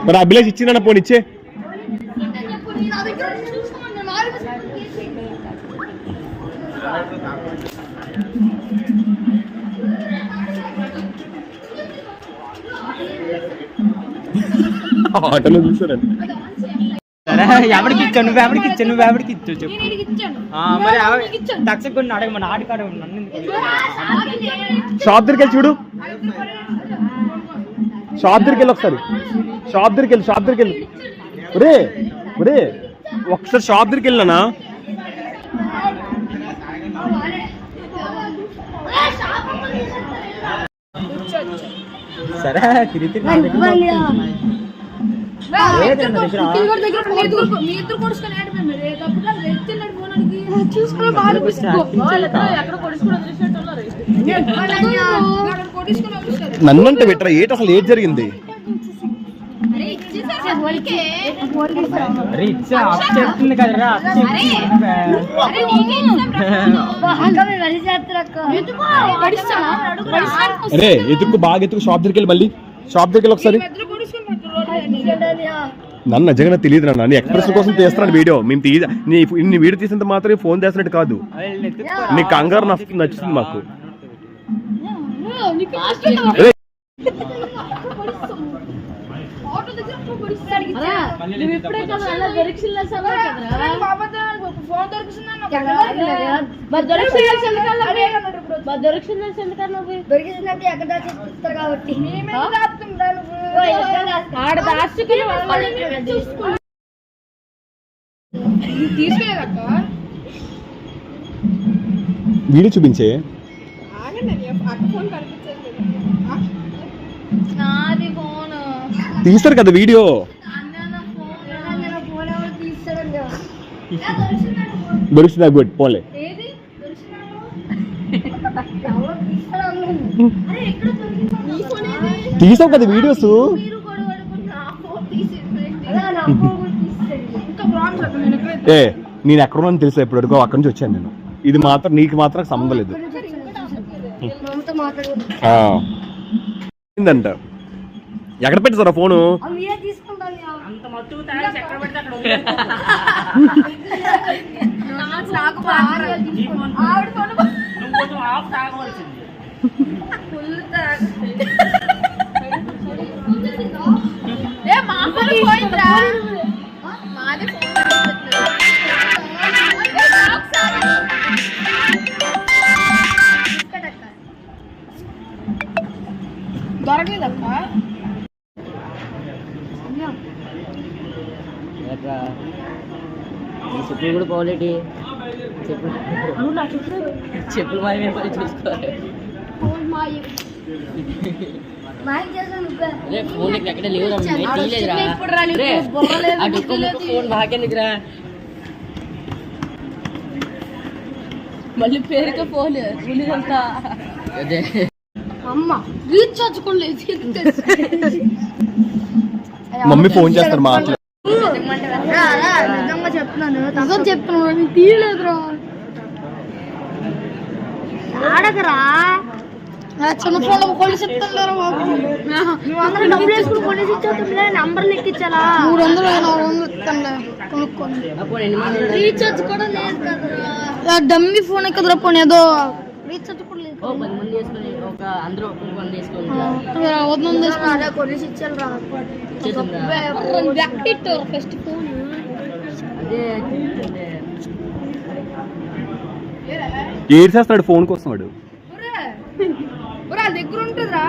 మరి అభిలాష్ ఇచ్చిందన్న పోనీ ఇచ్చే. ఆటలో చూసారండి. ఎవరికి ఇచ్చాను నువ్వెవరికి ఇచ్చావు చెప్పు. మరి దక్షకుని అడగమని ఆడికాడ నన్ను షాప్ దగ్గరికి వెళ్ళి చూడు. షాప్ దగ్గరికి వెళ్ళి ఒకసారి. షాప్ దగ్గరికి వెళ్ళి ఒరే ఒకసారి షాప్ దగ్గరికి వెళ్ళినా. సరే తిరిగి నన్నంటే పెట్టరా ఏటి అసలు ఏది జరిగింది? చెప్తుంది కదరా. అరే ఎదుకు బాగా ఎత్తుకు షాప్ దగ్గరికి వెళ్ళి మళ్ళీ షాప్ దగ్గరికి వెళ్ళి ఒకసారి. నన్ను నిజంగా తెలియదు నాన్న. నీ ఎక్స్ప్రెస్ కోసం తీస్తున్నాను వీడియో. మేము నీ వీడియో తీసినంత మాత్రం ఫోన్ చేసినట్టు కాదు. నీ కంగారు నచ్చుతుంది మాకు. వీడియో చూపించే. తీస్తారు కదా వీడియో. దొరికిందా? గుడ్ పోలే. తీసావు కదా వీడియోస్. ఏ నేను ఎక్కడున్నా తెలుసా? ఎప్పటికో అక్కడి నుంచి వచ్చాను నేను. ఇది మాత్రం నీకు మాత్రం సంబంధం లేదు. ఏందంట ఎక్కడ పెట్టారా ఫోను? దొరకలేదక్క. చెప్పులు కూడా పోలేటి. చెప్పులు మాయమే చూసుకోవాలి. ఫోన్ ఎక్కడ లేవురా. ఫోన్ బాకెందుకురా? మళ్ళీ పేరుక ఫోన్ ఉలిదంతా. అదే అమ్మ రీఛార్జ్ మమ్మీ ఫోన్ చేస్తారు మాట్లాడు. చెప్తున్నాను తీయలేదురా. ఆడకరా చిన్న ఫోన్ కొలిసి ఇస్తాను. డబ్బులు వేసుకుని కొలిసి ఇచ్చా. నంబర్లు ఎక్కించాలా? 300 400 ఇస్తాను కొనుక్కొని. రీఛార్జ్ కూడా లేదు కదరా. డమ్మీ ఫోన్ కదరా. పోనీ ఏదో రీఛార్జ్ కూడా లేదు. కొలిసి ఇచ్చాను రా. ఫస్ట్ ఫోన్ ఏడ్చేస్తాడు ఫోన్ కోసం. వాడు దగ్గర ఉంటుందిరా.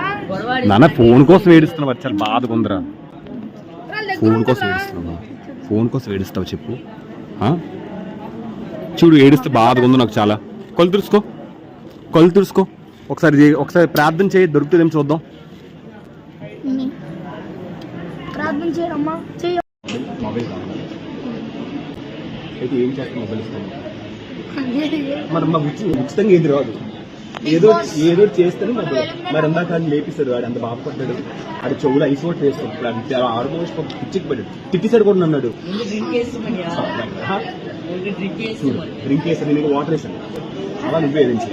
నాన్న ఫోన్ కోసం ఏడుస్తున్నావు. చాలా బాధగా ఉందిరా. ఫోన్ కోసం ఏడుస్తున్నావు. ఫోన్ కోసం ఏడుస్తావు చెప్పు. చూడు ఏడుస్తే బాధగా ఉంది నాకు చాలా. కళ్ళు తుడుచుకో. ఒకసారి ప్రార్థన చేయి. దొరుకుతుందేమో చూద్దాం. ప్రార్థన చేయమ్మా చెయ్యి. ఏం చేస్తా మొబైల్ ఇస్తాను. మరి ఉచితంగా ఏది రాదు. ఏదో ఏదో చేస్తేనే మరి ఇందాక ఆయన లేపిస్తాడు, వాడు అంత బాధపడ్డాడు, అది చెవులు ఐస్ వాటర్ వేసుకుంటాడు, ఆల్మోస్ట్ పిచ్చికి పడ్డాడు, తిట్టిసాడు కూడా అన్నాడు. డ్రింక్ వేసాడు, నేను వాటర్ వేసాను, అలా నువ్వే ఏదించి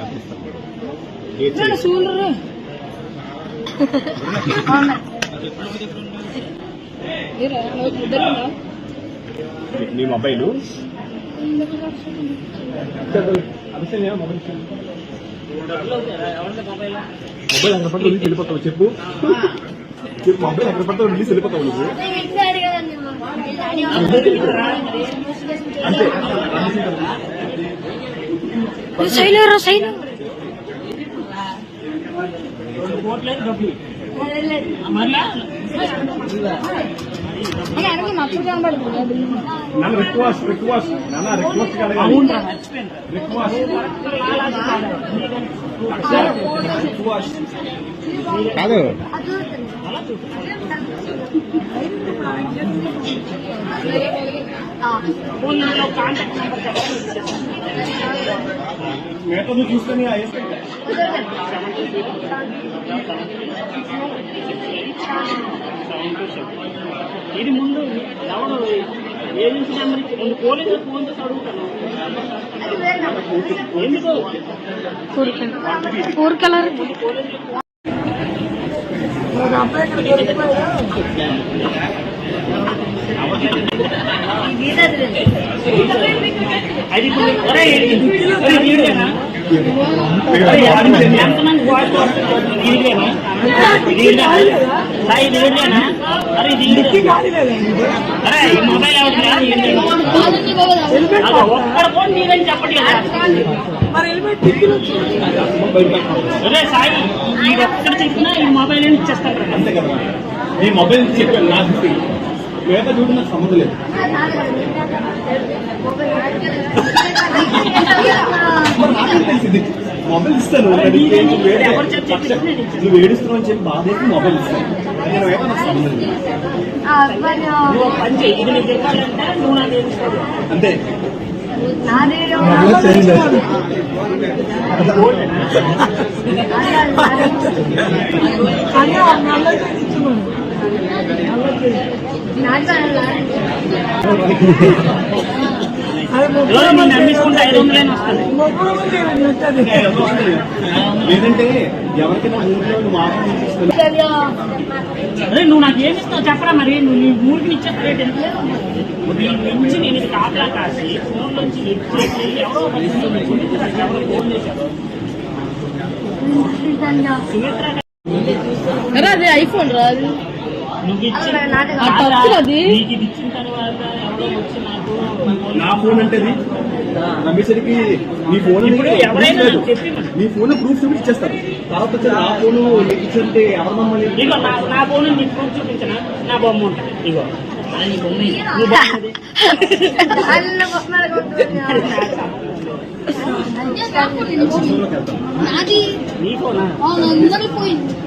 నీ మొబైల్ మొబైల్ ఎక్కడ పడితే వెళ్ళిపోతావు చెప్పు, మొబైల్ ఎక్కడ పడితే రిలీజ్ వెళ్ళిపోతావు నువ్వు అంతే. నన్ను రిక్వెస్ట్ నాన్న రిక్వెస్ట్ కాదు మేటర్లు చూసుకొని ఇది ముందు ఎవరు ఏజెన్సీ నెంబర్కి ముందు పోలీసులు ఫోన్ చేసి అడుగుతాను ఎందుకు ఊరికెళ్ళారు. అది ఎంతమంది అరే ఈ మొబైల్ ఒక్కడ ఫోన్ మీరని చెప్పండి కదా. అరే సాయి మీరు ఎక్కడ చెప్పినా ఈ మొబైల్ ఇచ్చేస్తారు కదా. అంతే కదా, నీ మొబైల్ చెప్పాను నాకు వేద చూడు, నాకు సంబంధం లేదు. తెలిసింది మొబైల్ ఇస్తాను, నువ్వు ఏడుస్తున్నావు అని చెప్పి బాధ మొబైల్ ఇస్తాను, నేను వేద నాకు సంబంధం లేదు. నువ్వు పని చేయి, ఇది నీకు చెప్పాలంటే నువ్వు నాకు తెలుసుకోవాలి అంతే. నమ్మించుకుంటే 500 వస్తుంది. లేదంటే ఎవరికైనా ఊరిలో నువ్వు అరే నువ్వు నాకు ఏమి ఇస్తావు చెప్పరా, మరి నువ్వు నీ ఊరికి ఇచ్చేస్తా రేట్ ఎంత నుంచి నేను ఇది కాపలా కాసి ఫోన్ నుంచి ఇచ్చేసి ఎవరో ఫోన్ చేశారు అదే ఐఫోన్ రాదు, నువ్వు ఇచ్చిన నీకు ఇది ఇచ్చిన తర్వాత ఎవరో వచ్చి నాకు నా ఫోన్ అంటే నమ్మేసరికి నీ ఫోన్ ఇప్పుడు ఎవరైనా చెప్పి నీ ఫోన్ ప్రూఫ్ చూపించి ఇచ్చేస్తారు, తర్వాత వచ్చి నా ఫోన్ ఇచ్చింటే ఎవరు నమ్మాలి? ఇగో నా ఫోన్ నీకు ప్రూఫ్ చూపించిన నా బొమ్మ ఉంటుంది, ఇగో నీ బొమ్మ నీ ఫోనా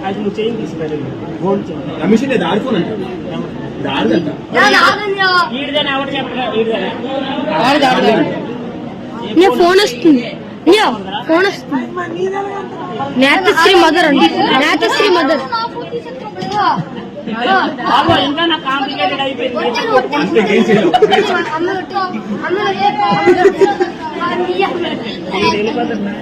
అది నువ్వు చేయి తీసుకెళ్ళి ఫోన్ నమ్మేసి నేను దాడి ఫోన్ అంటాను, దాడిదంట ఈడిదని ఎవరు చెప్పరా, ఈడిదనా ఫోన్ వస్తుంది, ఫోన్ వస్తుంది. నేతశ్రీ మదర్ అండి, నేతశ్రీ మదర్. బాబు ఇంకా నాకు కాంప్లికేటెడ్ అయిపోయింది. అంటే ఏం చేయలేవు. వెళ్ళిపోతున్నా